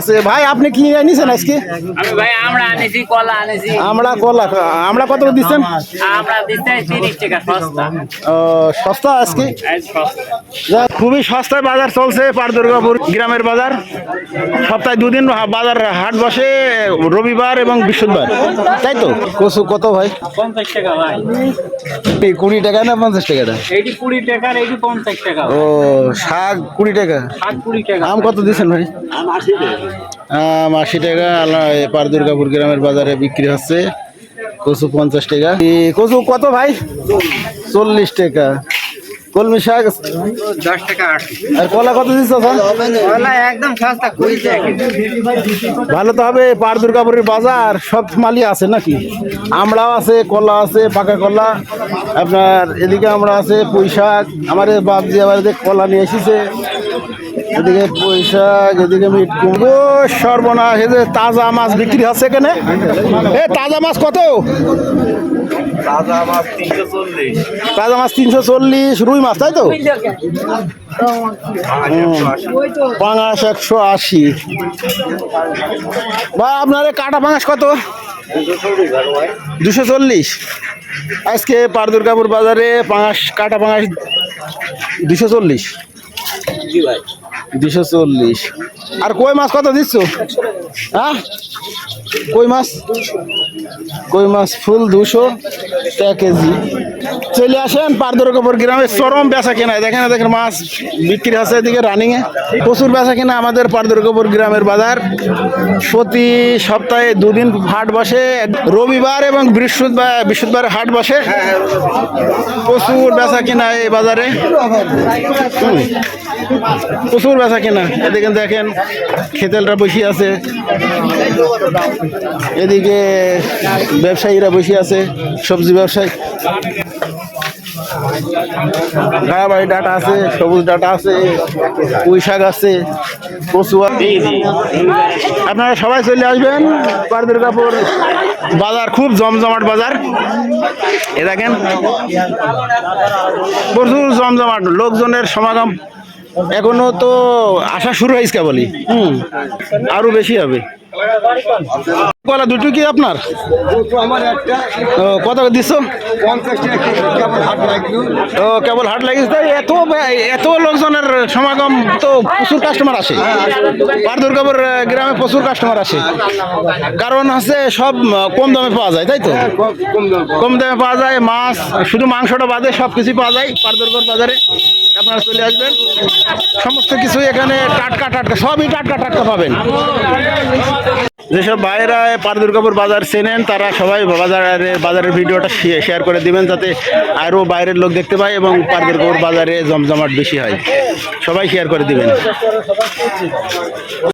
আছে ভাই, আপনি কি নিয়েছেন আজকে? আমি ভাই আমরা আনেছি কলা আনেছি। আমরা কত দিচ্ছেন? আমরা দিচ্ছি 30 টাকা সস্তা। সস্তা আজকে? সস্তা। খুবই সস্তায় বাজার চলছে পার দুর্গাপুর গ্রামের বাজার। সপ্তাহে দুদিন বাজার হাট বসে, রবিবার এবং বৃহস্পতিবার, তাই তো? কচু কত ভাই? 50 টাকা ভাই। 20 টাকা না 50 টাকা? এইটি 20 টাকা আর এইটি 50 টাকা। ও, শাক 20 টাকা। শাক 20 টাকা। আম কত দিচ্ছেন ভাই? আম 80 টাকা। আম 80 টাকা পার দুর্গাপুর গ্রামের বাজারে বিক্রি হচ্ছে। কচু 50 টাকা। কচু কত ভাই? 40 টাকা। কলমি শাক 10 টাকা 80। আর কলা কত দিচ্ছ? কলা একদম সস্তা 20 টাকা। ভালো তো হবে, পার দুর্গাপুরের বাজার সব মালই আছে নাকি? আমড়াও আছে, কলা আছে, পাকা কলা। আপনার এদিকে আমরা আছে, পুঁই শাক। আমার বাপ দিয়ে আবার কলা নিয়ে এসেছে। এদিকে পুঁই শাক, এদিকে মিট কুমড়ো। সর্বনাশ, এই যে তাজা মাছ বিক্রি হচ্ছে এখানে। তাজা মাছ কত? তাজা মাছ 340, তাজা মাছ 340। রুই মাছ, তাই তো? পাঙাশ 180। বা আপনার কাটা পাঙাশ কত? 240। আজকে পার দুর্গাপুর বাজারে পাঙাশ, কাটা পাঙাশ 240। 240। আর কই মাছ কত দিচ্ছ? হ্যাঁ, কই মাছ ফুল 200 টাকা কেজি। চলে আসেন পার দুর্গাপুর গ্রামে, চরম বেচা কেনা। দেখেন মাছ বিক্রি আছে এদিকে রানিং এ। প্রচুর বেচা কেনা আমাদের পার দুর্গাপুর গ্রামের বাজার। প্রতি সপ্তাহে দুদিন হাট বসে, রবিবার এবং বৃহস্পতিবার হাট বসে। প্রচুর বেচা কেনা এই বাজারে, প্রচুর বেচা কেনা। এদিকে দেখেন খেতেলরা বসে আছে, এদিকে ব্যবসায়ীরা বসে আছে, সবজি ব্যবসায়ী। গায়াবাড়ি ডাটা আছে, সবুজ ডাটা আছে, পুঁই শাক আছে, কচু আছে। আপনারা সবাই চলে আসবেন পার দুর্গাপুর বাজার, খুব জমজমাট বাজার। এ দেখেন প্রচুর জমজমাট, লোকজনের সমাগম। এখনো তো আসা শুরু হয়েছে কেবলই, আরো বেশি হবে। কলা দুটো কি আপনার? কত দিচ্ছ? ও, কেবল হাট লাগিয়েছে তাই? এত লোকজনের সমাগম তো প্রচুর কাস্টমার আসে পার দুর্গাপুর গ্রামে, প্রচুর কাস্টমার আসে। কারণ হচ্ছে সব কম দামে পাওয়া যায়, তাই তো? কম দামে পাওয়া যায় মাছ, শুধু মাংসটা বাদে সব কিছুই পাওয়া যায় পার দুর্গাপুর বাজারে। আপনারা চলে আসবেন, সমস্ত কিছু এখানে টাটকা সবই টাটকা পাবেন। যেসব ভাইয়েরা পার দুর্গাপুর বাজার চেনেন তারা সবাই বাজারের ভিডিওটা শেয়ার করে দিবেন, যাতে আরও বাইরের লোক দেখতে পায় এবং পার দুর্গাপুর বাজারে জমজমাট বেশি হয়। সবাই শেয়ার করে দিবেন।